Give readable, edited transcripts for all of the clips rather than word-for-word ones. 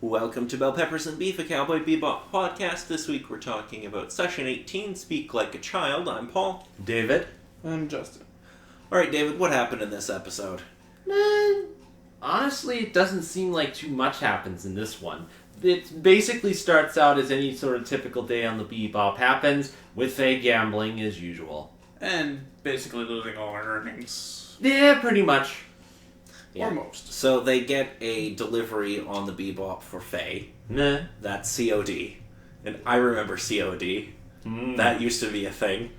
Welcome to Bell Peppers and Beef, a Cowboy Bebop podcast. This week we're talking about Session 18, Speak Like a Child. I'm Paul. David. I'm Justin. Alright, David, what happened in this episode? Honestly, it doesn't seem like too much happens in this one. It basically starts out as any sort of typical day on the Bebop happens, with Faye gambling as usual. And basically losing all our earnings. Yeah, pretty much. Yeah. Or most. So they get a delivery on the Bebop for Faye. Nah. That's COD. And I remember COD. That used to be a thing.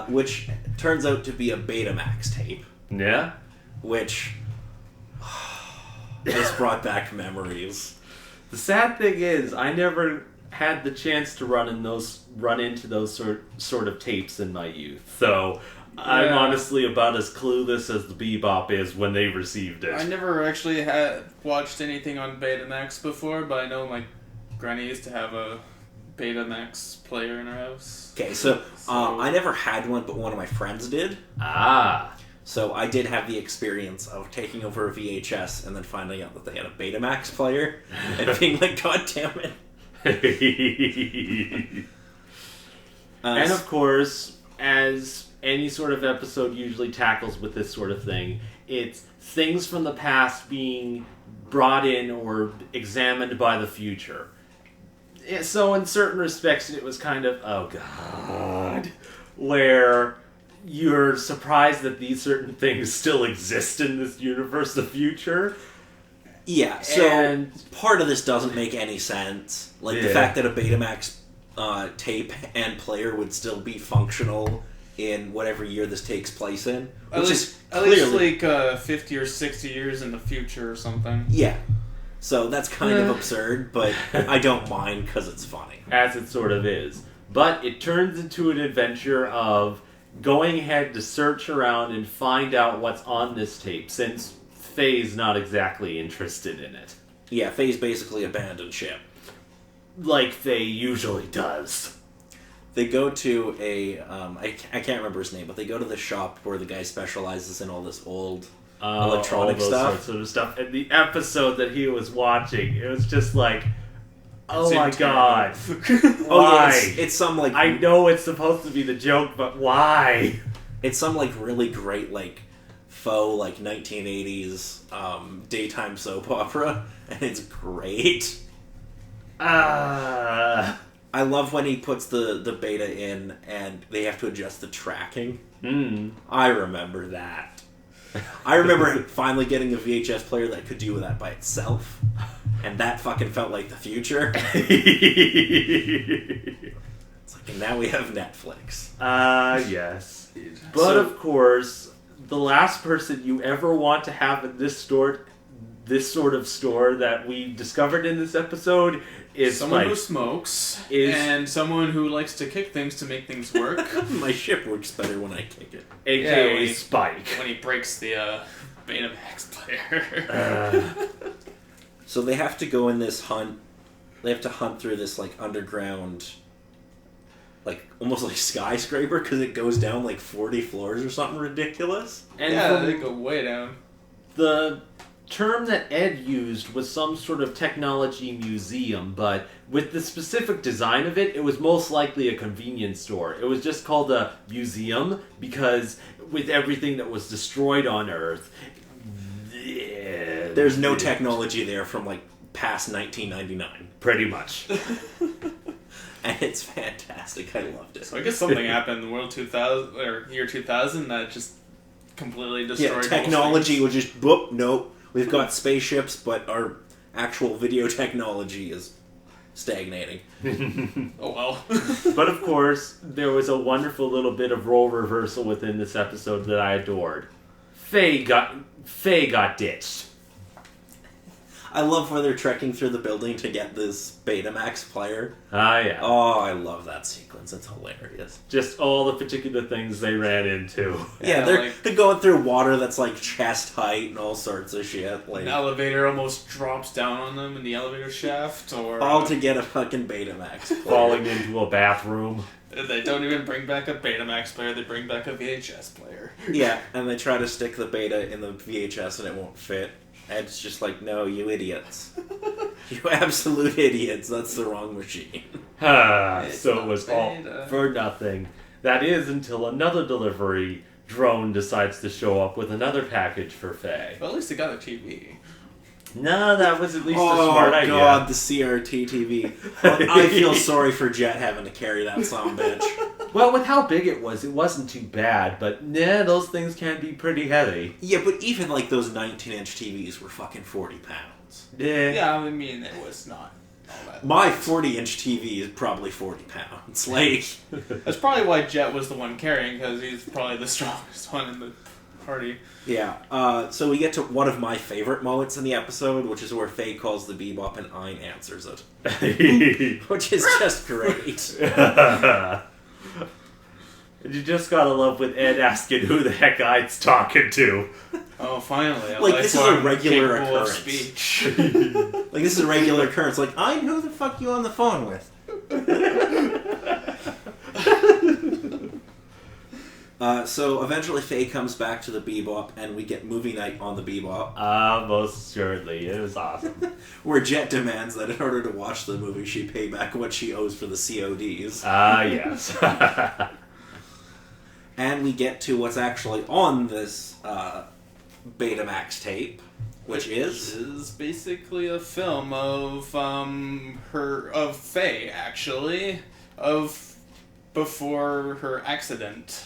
Which turns out to be a Betamax tape. Yeah? Which just brought back memories. The sad thing is, I never had the chance to run into those sort of tapes in my youth. So I'm honestly about as clueless as the Bebop is when they received it. I never actually had watched anything on Betamax before, but I know my granny used to have a Betamax player in her house. Okay, so I never had one, but one of my friends did. Ah. So I did have the experience of taking over a VHS and then finding out that they had a Betamax player and being like, God damn it. And of course, as any sort of episode usually tackles with this sort of thing, it's things from the past being brought in or examined by the future. So in certain respects, it was kind of, oh god, where you're surprised that these certain things still exist in this universe, the future. Yeah, so And part of this doesn't make any sense. Like the fact that a Betamax tape and player would still be functional in whatever year this takes place in. At least like 50 or 60 years in the future or something. Yeah. So that's kind of absurd, but I don't mind because it's funny. as it sort of is. But it turns into an adventure of going ahead to search around and find out what's on this tape, since Faye's not exactly interested in it. Yeah, Faye's basically abandoned ship. Like Faye usually does. They go to a, I can't remember his name, but they go to the shop where the guy specializes in all this old electronic all those stuff. sorts of stuff. And the episode that he was watching, it was just like, oh It's my god. Oh Why? yeah, it's some like I know it's supposed to be the joke, but why? it's some like really great like faux like 1980s daytime soap opera, and it's great. I love when he puts the beta in and they have to adjust the tracking. I remember that. I remember finally getting a VHS player that could do that by itself, and that fucking felt like the future. It's like, and now we have Netflix. Yes. But of course, the last person you ever want to have in this sort of store that we discovered in this episode is someone Spike. who smokes and someone who likes to kick things to make things work. My ship works better when I kick it. AKA Yeah, Spike. when he breaks the Betamax player. So they have to go in this hunt. They have to hunt through this like underground, like almost like skyscraper, because it goes down like 40 floors or something ridiculous. And yeah, they go way down. the term that Ed used was some sort of technology museum, but with the specific design of it, it was most likely a convenience store. It was just called a museum because with everything that was destroyed on Earth, There's no technology there from like past 1999. Pretty much. And it's fantastic. I loved it. So I guess something happened in the world 2000 or year 2000 that just completely destroyed. Yeah, most technology things. would just boop. Nope. We've got spaceships, but our actual video technology is stagnating. Oh well. But of course, there was a wonderful little bit of role reversal within this episode that I adored. Faye got ditched. I love where they're trekking through the building to get this Betamax player. Ah, yeah. Oh, I love that sequence. It's hilarious. Just all the particular things they ran into. Yeah, Yeah, they're going through water that's like chest height and all sorts of shit. Like An elevator almost drops down on them in the elevator shaft, or all to get a fucking Betamax player. Falling into a bathroom. They don't even bring back a Betamax player, they bring back a VHS player. Yeah, and they try to stick the beta in the VHS and it won't fit. And it's just like, no, you idiots. You absolute idiots. That's the wrong machine. So it was all for nothing. That is until another delivery drone decides to show up with another package for Faye. Well, at least they got a TV. No, that was at least a smart idea. Oh god, the CRT TV. Well, I feel sorry for Jet having to carry that son bitch. Well, with how big it wasn't too bad, but those things can be pretty heavy. Yeah, but even like those 19-inch TVs were fucking 40 pounds. Yeah, I mean, it was not all that. My 40-inch TV is probably 40 pounds. Like, that's probably why Jet was the one carrying, because he's probably the strongest one in the party. Yeah, so we get to one of my favorite moments in the episode, which is where Faye calls the Bebop and Ein answers it. Which is just great. You just gotta love with Ed asking who the heck Ein's talking to. Oh, finally. Like, this is a regular occurrence. Speech. Like, this is a regular occurrence. Like, Ein, who the fuck you on the phone with? So eventually Faye comes back to the Bebop, and we get movie night on the Bebop. Most assuredly. It was awesome. Where Jet demands that in order to watch the movie, she pay back what she owes for the CODs. Yes. And we get to what's actually on this Betamax tape, which is basically a film of Faye, actually, of before her accident.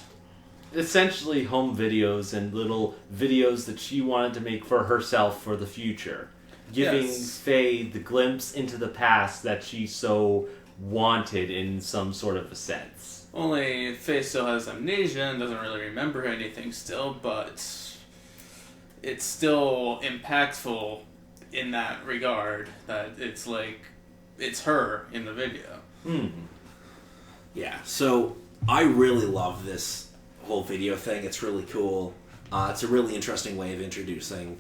Essentially home videos and little videos that she wanted to make for herself for the future. Giving Faye the glimpse into the past that she so wanted in some sort of a sense. Only Faye still has amnesia and doesn't really remember anything still, but it's still impactful in that regard, that it's like, it's her in the video. Yeah, so I really love this whole video thing. It's really cool. It's a really interesting way of introducing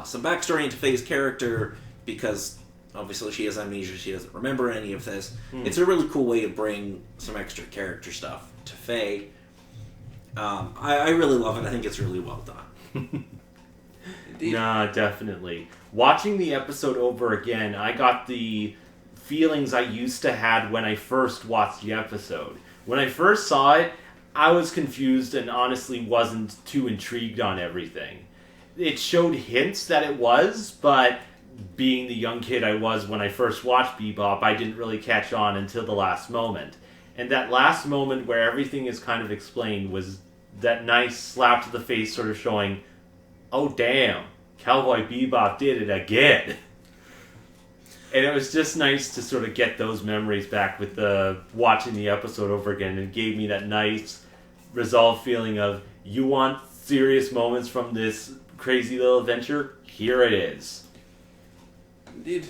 some backstory into Faye's character, because obviously she has amnesia, she doesn't remember any of this. It's a really cool way to bring some extra character stuff to Faye. I really love it. I think it's really well done. Nah, definitely. Watching the episode over again, I got the feelings I used to had when I first watched the episode. When I first saw it, I was confused and honestly wasn't too intrigued on everything. It showed hints that it was, but being the young kid I was when I first watched Bebop, I didn't really catch on until the last moment. And that last moment where everything is kind of explained was that nice slap to the face, sort of showing, oh damn, Cowboy Bebop did it again. And it was just nice to sort of get those memories back with watching the episode over again. It gave me that nice resolved feeling of, you want serious moments from this crazy little adventure? Here it is. Indeed.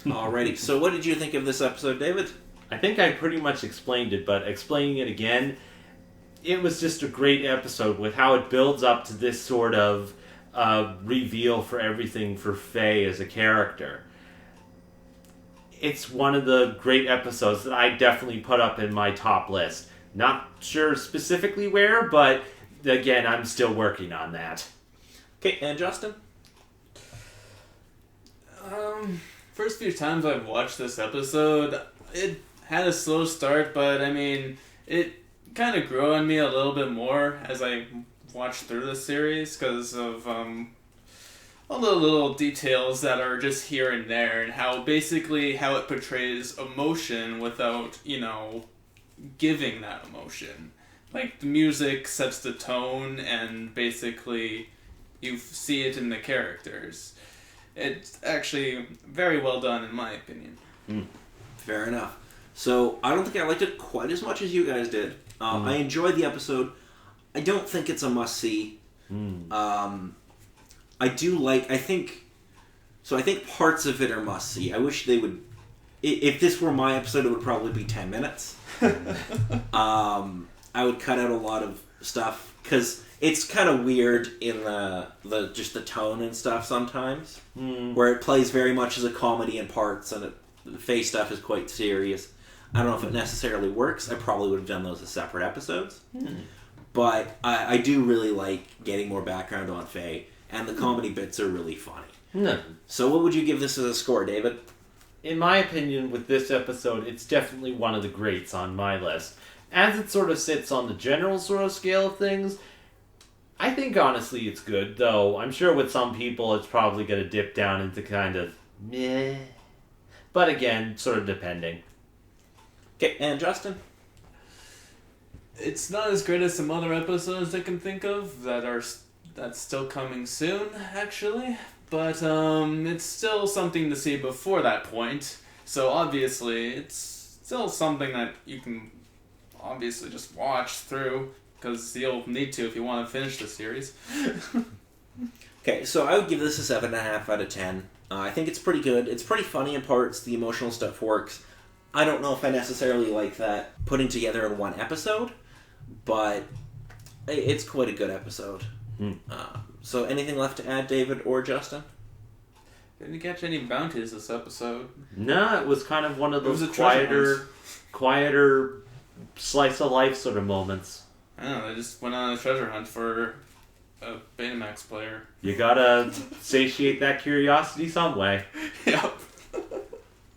Alrighty, so what did you think of this episode, David? I think I pretty much explained it, but explaining it again, it was just a great episode with how it builds up to this sort of reveal for everything for Faye as a character. It's one of the great episodes that I definitely put up in my top list. Not sure specifically where, but again, I'm still working on that. Okay, and Justin? First few times I've watched this episode, it had a slow start, but I mean, it kind of grew on me a little bit more as I watched through the series, because of all the little details that are just here and there, and how it portrays emotion without, giving that emotion. Like, the music sets the tone, and basically you see it in the characters. It's actually very well done, in my opinion. Fair enough. So, I don't think I liked it quite as much as you guys did. I enjoyed the episode. I don't think it's a must-see. I think parts of it are must-see. I wish they would... If this were my episode, it would probably be 10 minutes. I would cut out a lot of stuff, because it's kind of weird in the tone and stuff sometimes, where it plays very much as a comedy in parts, and the Faye stuff is quite serious. I don't know if it necessarily works. I probably would have done those as separate episodes. But I do really like getting more background on Faye, and the comedy bits are really funny. So what would you give this as a score, David? In my opinion, with this episode, it's definitely one of the greats on my list. As it sort of sits on the general sort of scale of things, I think honestly it's good, though I'm sure with some people it's probably going to dip down into kind of meh. But again, sort of depending. Okay, and Justin? It's not as great as some other episodes I can think of that's still coming soon, actually. But it's still something to see before that point. So obviously, it's still something that you can obviously just watch through, because you'll need to if you want to finish the series. Okay, so I would give this a 7.5 out of 10. I think it's pretty good. It's pretty funny in parts. The emotional stuff works. I don't know if I necessarily like that putting together in one episode, but it's quite a good episode. So anything left to add, David or Justin? Didn't you catch any bounties this episode? No, it was kind of one of those quieter slice of life sort of moments. I don't know, they just went on a treasure hunt for a Betamax player. You gotta satiate that curiosity some way. Yep.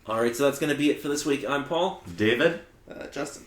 Alright, so that's going to be it for this week. I'm Paul. David. Justin.